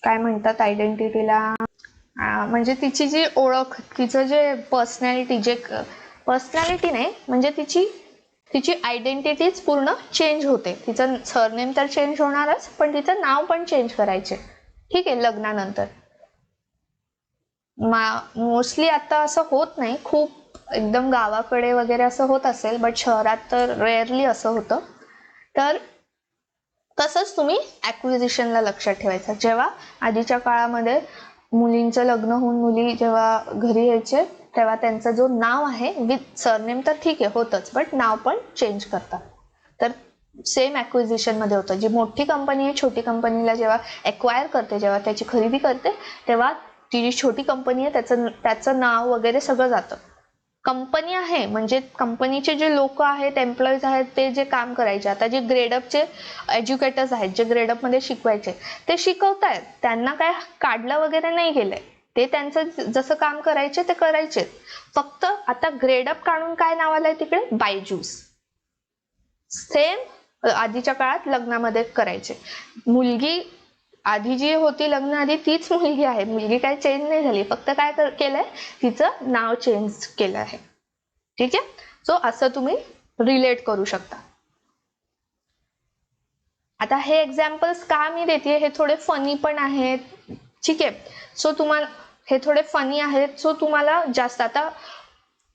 काय म्हणतात आयडेंटिटीला, म्हणजे तिची जी ओळख, तिचं जे पर्सनॅलिटी नाही, म्हणजे तिची आयडेंटिटीच पूर्ण चेंज होते. तिचं सरनेम तर चेंज होणारच, पण तिचं नाव पण चेंज करायचे. ठीक आहे, लग्नानंतर. मोस्टली आता असं होत नाही, खूप एकदम गावाकडे वगैरे असं होत असेल, बट शहरात तर रेअरली असं होतं. तर तसंच तुम्ही ॲक्विजिशनला लक्षात ठेवायचं. जेव्हा आधीच्या काळामध्ये मुलींचं लग्न होऊन मुली जेव्हा घरी यायचे तेव्हा त्यांचं जो नाव आहे विथ सरनेम तर ठीक आहे होतच, बट नाव पण चेंज करतात. तर सेम ॲक्विजिशन मध्ये होतं. जी मोठी कंपनी आहे छोटी कंपनीला जेव्हा एक्वायर करते, जेव्हा त्याची खरेदी करते, तेव्हा ती जी छोटी कंपनी आहे त्याचं नाव वगैरे सगळं जातं. कंपनी आहे म्हणजे कंपनीचे जे लोक आहेत, एम्प्लॉईज आहेत, ते जे काम करायचे, आता जे ग्रेडअपचे एज्युकेटर्स आहेत, जे ग्रेडअप मध्ये शिकवायचे, ते शिकवतायत, त्यांना काय काढलं वगैरे नाही गेलंय, ते त्यांचं जसं काम करायचे ते करायचे. फक्त आता ग्रेडअप काढून काय नाव आलंय तिकडे, बायजूस. सेम आधीच्या काळात लग्नामध्ये करायचे. मुलगी आधी जी होती लग्न आधी तीच मुलगी आहे, मुलगी काय चेंज नाही झाली, फक्त काय केलंय, तिचं नाव चेंज केलं आहे. ठीक आहे. सो असं तुम्ही रिलेट करू शकता. आता हे एक्झाम्पल्स का मी देते, हे थोडे फनी पण आहेत. ठीक आहे. सो तुम्हाला हे थोडे फनी आहेत, सो तुम्हाला जास्त, आता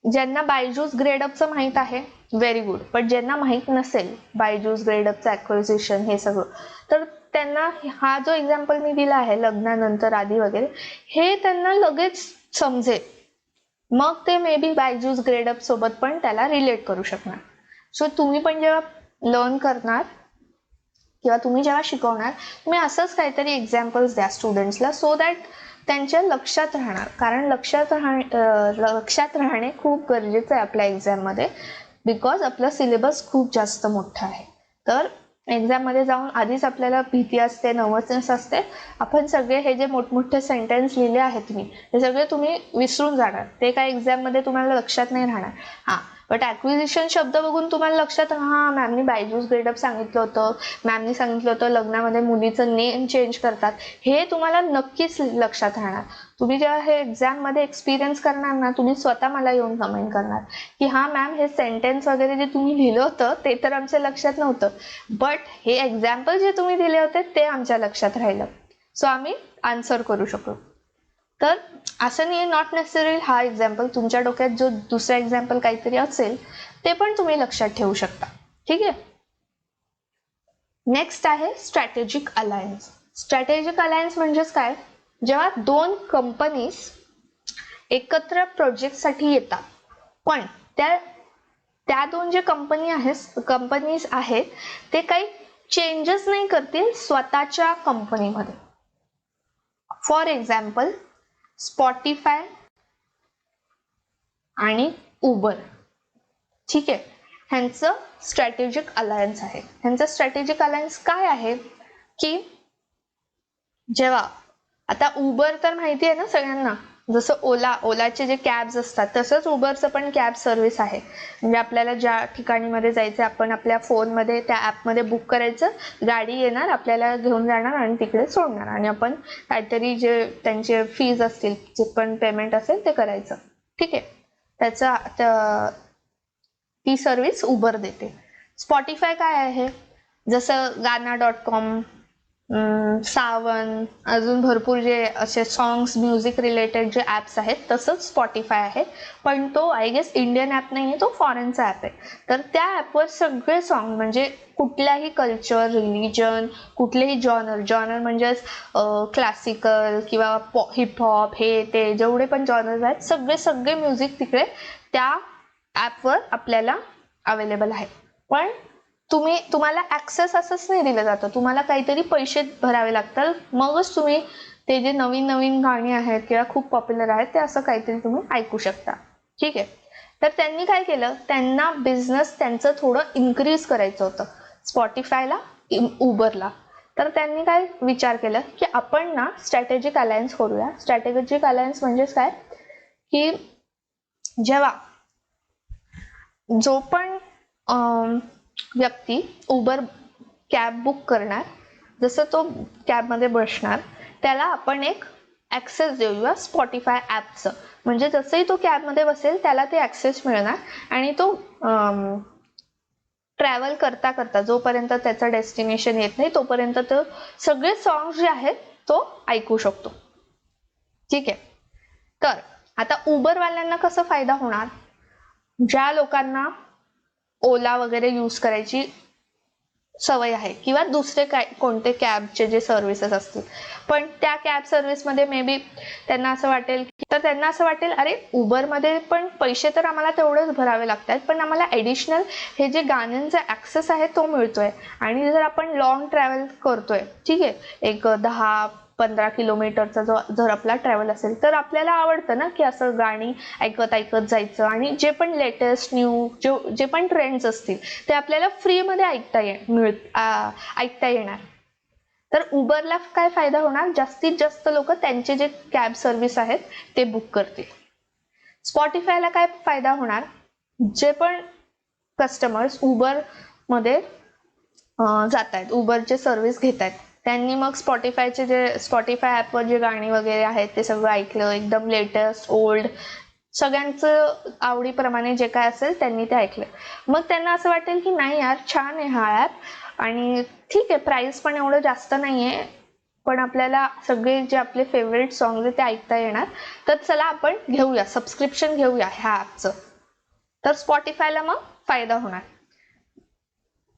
ज्यांना बायजूस ग्रेडअपचं माहित आहे व्हेरी गुड, बट ज्यांना माहित नसेल बायजूस ग्रेडअपचं ॲक्विजिशन हे सगळं, तर त्यांना हा जो एक्झाम्पल मी दिला आहे लग्नानंतर आधी वगैरे, हे त्यांना लगेच समजेल, मग ते मे बी बायजूस ग्रेडअप सोबत पण त्याला रिलेट करू शकणार. सो तुम्ही पण जेव्हा लर्न करणार किंवा तुम्ही जेव्हा शिकवणार, तुम्ही असंच काहीतरी एक्झाम्पल्स द्या स्टुडंट्सला, सो दॅट त्यांच्या लक्षात राहणार. कारण लक्षात राहणे खूप गरजेचं आहे आपल्या एक्झाममध्ये, बिकॉज आपला सिलेबस खूप जास्त मोठा आहे. तर एक्झाममध्ये जाऊन आधीच आपल्याला भीती असते, नर्वसनेस असते. आपण सगळे हे जे मोठमोठे सेंटेन्स लिहिले आहेत मी, हे सगळे तुम्ही विसरून जाणार, ते काय एक्झाममध्ये तुम्हाला लक्षात नाही राहणार. हां, बट ॲक्विजिशन शब्द बघून तुम्हाला लक्षात, हां मॅमनी बायजूस ग्रेडअप सांगितलं होतं, मॅमनी सांगितलं होतं लग्नामध्ये मुलीचं नेम चेंज करतात, हे तुम्हाला नक्कीच लक्षात राहणार. तुम्ही जेव्हा हे एक्झाममध्ये एक्सपिरियन्स करणार ना, तुम्ही स्वतः मला येऊन कमेंट करणार की हां मॅम हे सेंटेन्स वगैरे जे तुम्ही लिहिलं होतं ते तर आमच्या लक्षात नव्हतं, बट हे एक्झाम्पल जे तुम्ही दिले होते ते आमच्या लक्षात राहिलं, सो आम्ही आन्सर करू शकलो. तर असं नाही, नॉट नेसेसरी हा एक्झाम्पल, तुमच्या डोक्यात जो दुसरा एक्झाम्पल काहीतरी असेल ते पण तुम्ही लक्षात ठेवू शकता. ठीक आहे. नेक्स्ट आहे स्ट्रॅटेजिक अलायन्स. स्ट्रॅटेजिक अलायन्स म्हणजेच काय, जेव्हा दोन कंपनीज एकत्र प्रोजेक्टसाठी येतात, पण त्या दोन जे कंपनीज आहेत ते काही चेंजेस नाही करतील स्वतःच्या कंपनीमध्ये. फॉर एक्झाम्पल स्पॉटीफाय आणि उबर. ठीक आहे. ह्यांचं स्ट्रॅटेजिक अलायन्स आहे. ह्यांचं स्ट्रॅटेजिक अलायन्स काय आहे की जेव्हा आता उबर तर माहिती आहे ना सगळ्यांना, जसं ओलाचे जे कॅब्स असतात तसंच उबरचं पण कॅब सर्व्हिस आहे. म्हणजे आपल्याला ज्या ठिकाणी मध्ये जायचं आपण आपल्या फोनमध्ये त्या ॲपमध्ये बुक करायचं, गाडी येणार आपल्याला घेऊन जाणार आणि तिकडे सोडणार, आणि आपण काहीतरी जे त्यांचे फीज असतील जे पण पेमेंट असेल ते करायचं. ठीक आहे. ती सर्व्हिस उबर देते. स्पॉटीफाय काय आहे, जसं गाना.com, सावन, अजून भरपूर जे असे सॉंग्स म्युझिक रिलेटेड जे ॲप्स आहेत तसंच स्पॉटीफाय आहे, पण तो आय गेस इंडियन ॲप नाही आहे, तो फॉरेनचा ॲप आहे. तर त्या ॲपवर सगळे सॉंग म्हणजे कुठल्याही कल्चर, रिलिजन, कुठलेही जॉनर म्हणजेच क्लासिकल किंवा हिपहॉप, हे ते जेवढे पण जॉनर्स आहेत सगळे म्युझिक तिकडे त्या ॲपवर आपल्याला अवेलेबल आहे. पण तुम्हाला ॲक्सेस असंच नाही दिलं जातं, तुम्हाला काहीतरी पैसे भरावे लागतात, मगच तुम्ही ते जे नवीन गाणी आहेत किंवा खूप पॉप्युलर आहेत ते असं काहीतरी तुम्ही ऐकू शकता. ठीक आहे. तर त्यांनी काय केलं, त्यांना बिझनेस त्यांचं थोडं इन्क्रीज करायचं होतं, स्पॉटीफायला, उबरला. तर त्यांनी काय विचार केला की आपण ना स्ट्रॅटेजिक अलायन्स करूया. स्ट्रॅटेजिक अलायन्स म्हणजेच काय की जेव्हा जो पण व्यक्ती उबर कॅब बुक करणार, जसं तो कॅबमध्ये बसणार त्याला आपण एक ॲक्सेस देऊया स्पॉटीफाय ॲपचं. म्हणजे जसंही तो कॅबमध्ये बसेल त्याला ते ॲक्सेस मिळणार आणि तो ट्रॅव्हल करता जोपर्यंत त्याचं डेस्टिनेशन येत नाही तोपर्यंत तो सगळे सॉंग्स जे आहेत तो ऐकू शकतो. ठीक आहे. तर आता उबरवाल्यांना कसा फायदा होणार? ज्या लोकांना ओला वगैरे यूज करायची सवय आहे किंवा दुसरे काय कोणते कॅबचे जे सर्व्हिसेस असतील, पण त्या कॅब सर्व्हिसमध्ये मे बी त्यांना असं वाटेल अरे उबरमध्ये पण पैसे तर आम्हाला तेवढेच भरावे लागतात, पण आम्हाला ॲडिशनल हे जे गाण्यांचा ॲक्सेस आहे तो मिळतोय. आणि जर आपण लॉंग ट्रॅव्हल करतोय, ठीक आहे, एक 10-15 किलोमीटरचा जर आपला ट्रॅव्हल असेल तर आपल्याला आवडतं ना की असं गाणी ऐकत ऐकत जायचं आणि जे पण लेटेस्ट जे पण ट्रेंड्स असतील ते आपल्याला फ्रीमध्ये ऐकता येणार. तर उबरला काय फायदा होणार? जास्तीत जास्त लोक त्यांचे जे कॅब सर्व्हिस आहेत ते बुक करतील. स्पॉटीफायला काय फायदा होणार? जे पण कस्टमर्स उबरमध्ये जात आहेत, उबरचे सर्व्हिस घेत आहेत, त्यांनी मग स्पॉटीफाय ॲपवर जे गाणी वगैरे आहेत ते सगळं ऐकलं, एकदम लेटेस्ट ओल्ड सगळ्यांचं आवडीप्रमाणे जे काय असेल त्यांनी ते ऐकलं. मग त्यांना असं वाटेल की नाही यार, छान आहे हा ॲप आणि ठीक आहे, प्राइस पण एवढं जास्त नाही आहे, पण आपल्याला सगळे जे आपले फेवरेट सॉंग्स आहेत ते ऐकता येणार, तर चला आपण घेऊया, सबस्क्रिप्शन घेऊया ह्या ॲपचं. तर स्पॉटीफायला मग फायदा होणार.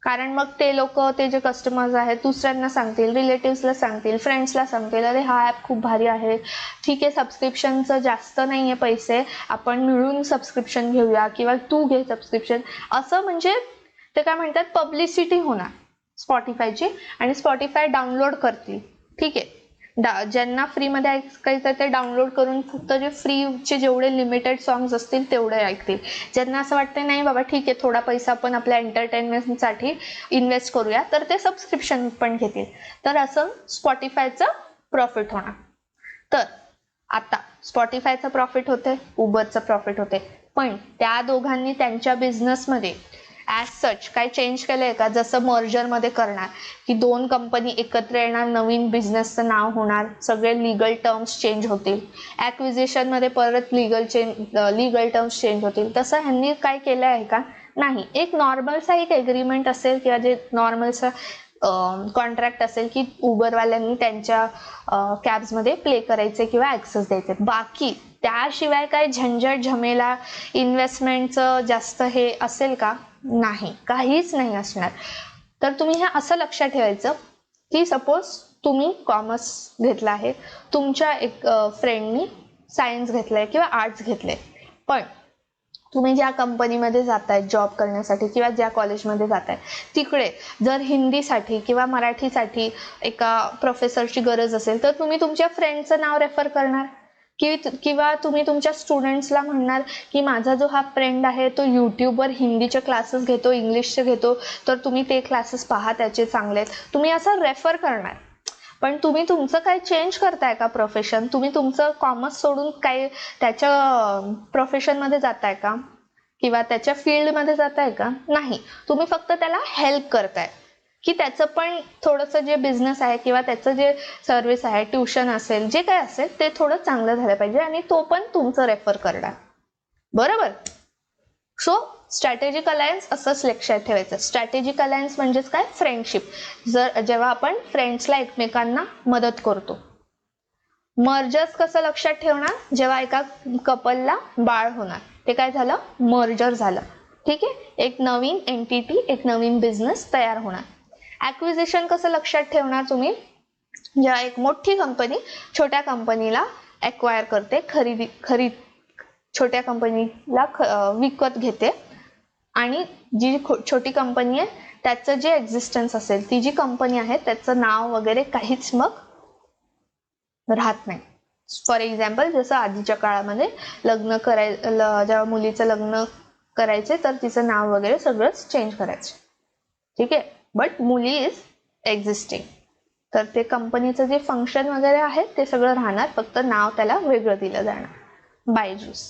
कारण मग ते जे कस्टमर्स आहेत दुसऱ्यांना सांगतील, रिलेटिव्सला सांगतील, फ्रेंड्सला सांगतील, अरे हा ॲप खूप भारी आहे, ठीक आहे, सबस्क्रिप्शनचं जास्त नाही आहे पैसे, आपण मिळून सबस्क्रिप्शन घेऊया किंवा तू घे सबस्क्रिप्शन, असं म्हणजे ते काय म्हणतात पब्लिसिटी होणार स्पॉटीफायची आणि स्पॉटीफाय डाउनलोड करतील. ठीक आहे, ज्यांना फ्रीमध्ये ऐकायचं ते डाउनलोड करून फक्त जे फ्रीचे जेवढे लिमिटेड सॉंग्स असतील तेवढे ऐकतील. ज्यांना असं वाटतं नाही बाबा ठीक आहे, थोडा पैसा आपण आपल्या एंटरटेनमेंटसाठी इन्व्हेस्ट करूया, तर ते सबस्क्रिप्शन पण घेतील. तर असं स्पॉटीफायचं प्रॉफिट होणार. तर आता स्पॉटीफायचं प्रॉफिट होते, उबरचं प्रॉफिट होते, पण त्या दोघांनी त्यांच्या बिझनेसमध्ये ॲज सच काय चेंज केलंय का? जसं मर्जरमध्ये करणार की दोन कंपनी एकत्र येणार, नवीन बिझनेसचं नाव होणार, सगळे लिगल टर्म्स चेंज होतील, ॲक्विजिशनमध्ये परत लिगल टर्म्स चेंज होतील, तसं ह्यांनी काय केलं आहे का? नाही. एक नॉर्मलचा एक एग्रीमेंट असेल किंवा जे नॉर्मलचा कॉन्ट्रॅक्ट असेल की उबरवाल्यांनी त्यांच्या कॅब्समध्ये प्ले करायचे किंवा ॲक्सेस द्यायचे, बाकी त्याशिवाय काय झंझट झमेला इन्व्हेस्टमेंटचं जास्त हे असेल का? नाही, काहीच नाही असणार. तर तुम्ही हे असं लक्षात ठेवायचं की सपोज तुम्ही कॉमर्स घेतला आहे, तुमच्या एक फ्रेंडनी सायन्स घेतलंय किंवा आर्ट्स घेतलंय, पण तुम्ही ज्या कंपनीमध्ये जाताय जॉब करण्यासाठी किंवा ज्या कॉलेजमध्ये जाताय तिकडे जर हिंदीसाठी किंवा मराठीसाठी एका प्रोफेसरची गरज असेल, तर तुम्ही तुमच्या फ्रेंडचं नाव रेफर करणार किंवा तुम्ही तुमच्या स्टुडंट्सला म्हणणार की माझा जो हा फ्रेंड आहे तो यूट्यूबवर हिंदीचे क्लासेस घेतो, इंग्लिशचे घेतो, तर तुम्ही ते क्लासेस पहा, त्याचे चांगले आहेत, तुम्ही असं रेफर करणार. पण तुम्ही तुमचं काय चेंज करताय का प्रोफेशन? तुम्ही तुमचं कॉमर्स सोडून काय त्याच्या प्रोफेशनमध्ये जाताय का किंवा त्याच्या फील्डमध्ये जाताय का? नाही. तुम्ही फक्त त्याला हेल्प करताय की त्याचं पण थोडंसं जे बिझनेस आहे किंवा त्याचं जे सर्व्हिस आहे, ट्युशन असेल, जे काय असेल ते थोडं चांगलं झालं पाहिजे आणि तो पण तुमचं रेफर करणार. बरोबर? सो स्ट्रॅटेजिक अलायन्स असंच लक्षात ठेवायचं. स्ट्रॅटेजिक अलायन्स म्हणजेच काय? फ्रेंडशिप. जेव्हा आपण फ्रेंड्सला एकमेकांना मदत करतो. मर्जर्स कसं लक्षात ठेवणार? जेव्हा एका कपलला बाळ होणार, ते काय झालं? मर्जर झालं. ठीक आहे, एक नवीन एंटिटी, एक नवीन बिझनेस तयार होणार. ॲक्विजिशन कसं लक्षात ठेवणार तुम्ही? जेव्हा एक मोठी कंपनी छोट्या कंपनीला ॲक्वायर करते, छोट्या कंपनीला विकत घेते आणि जी छोटी कंपनी आहे त्याचं जे एक्झिस्टन्स असेल, ती जी कंपनी आहे त्याचं नाव वगैरे काहीच मग राहत नाही. फॉर एक्झाम्पल, जसं आधीच्या काळामध्ये जेव्हा मुलीचं लग्न करायचे तर तिचं नाव वगैरे सगळंच चेंज करायचं. ठीक आहे, बट मुली इज एक्झिस्टिंग. तर ते कंपनीचं जे फंक्शन वगैरे आहे ते सगळं राहणार, फक्त नाव त्याला वेगळं दिलं जाणार, बायजूस.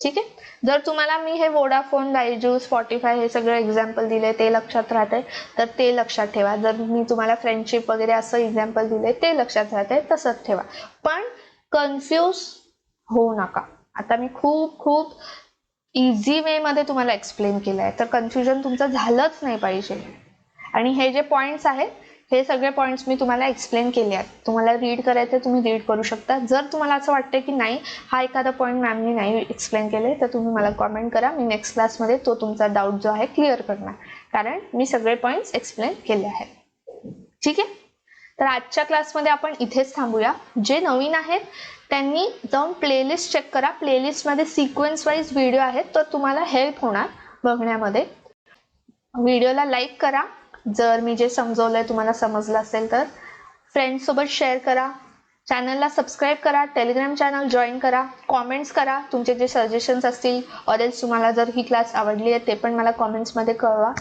ठीक आहे, जर तुम्हाला मी हे वोडाफोन, बायजूस, स्पॉटीफाय हे सगळं एक्झाम्पल दिले ते लक्षात राहतंय तर ते लक्षात ठेवा. जर मी तुम्हाला फ्रेंडशिप वगैरे असं एक्झाम्पल दिले ते लक्षात राहतंय तसंच ठेवा, पण कन्फ्यूज होऊ नका. आता मी खूप इझी वे मध्ये तुम्हाला एक्सप्लेन केलंय, तर कन्फ्युजन तुमचं झालंच नाही पाहिजे. आणि हे जे पॉइंट्स आहेत हे सगळे पॉईंट्स मी तुम्हाला एक्सप्लेन केले आहेत. तुम्हाला रीड करायचे तुम्ही रीड करू शकता. जर तुम्हाला असं वाटतं की नाही हा एखादा पॉईंट मॅमनी नाही एक्सप्लेन केले तर तुम्ही मला कॉमेंट करा. मी नेक्स्ट क्लासमध्ये तो तुमचा डाऊट जो आहे क्लिअर करणार, कारण मी सगळे पॉईंट्स एक्सप्लेन केले आहेत. ठीक आहे. तर आजच्या क्लासमध्ये आपण इथेच थांबूया. जे नवीन आहेत त्यांनी जाऊन प्लेलिस्ट चेक करा. प्लेलिस्टमध्ये सिक्वेन्स वाईज व्हिडिओ आहेत, तर तुम्हाला हेल्प होणार बघण्यामध्ये. व्हिडिओला लाईक करा जर मी जे समजवलंय तुम्हाला समजलं असेल तर. फ्रेंड्ससोबत शेअर करा. चॅनलला सबस्क्राईब करा. टेलिग्राम चॅनल जॉईन करा. कॉमेंट्स करा तुमचे जे सजेशन्स असतील, ऑरेल्स तुम्हाला जर ही क्लास आवडली आहे ते पण मला कॉमेंट्समध्ये कळवा.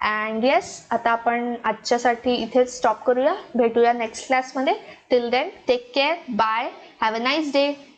अँड येस, आता आपण आजच्यासाठी इथेच स्टॉप करूया. भेटूया नेक्स्ट क्लासमध्ये. Till then take care. Bye. Have a nice day.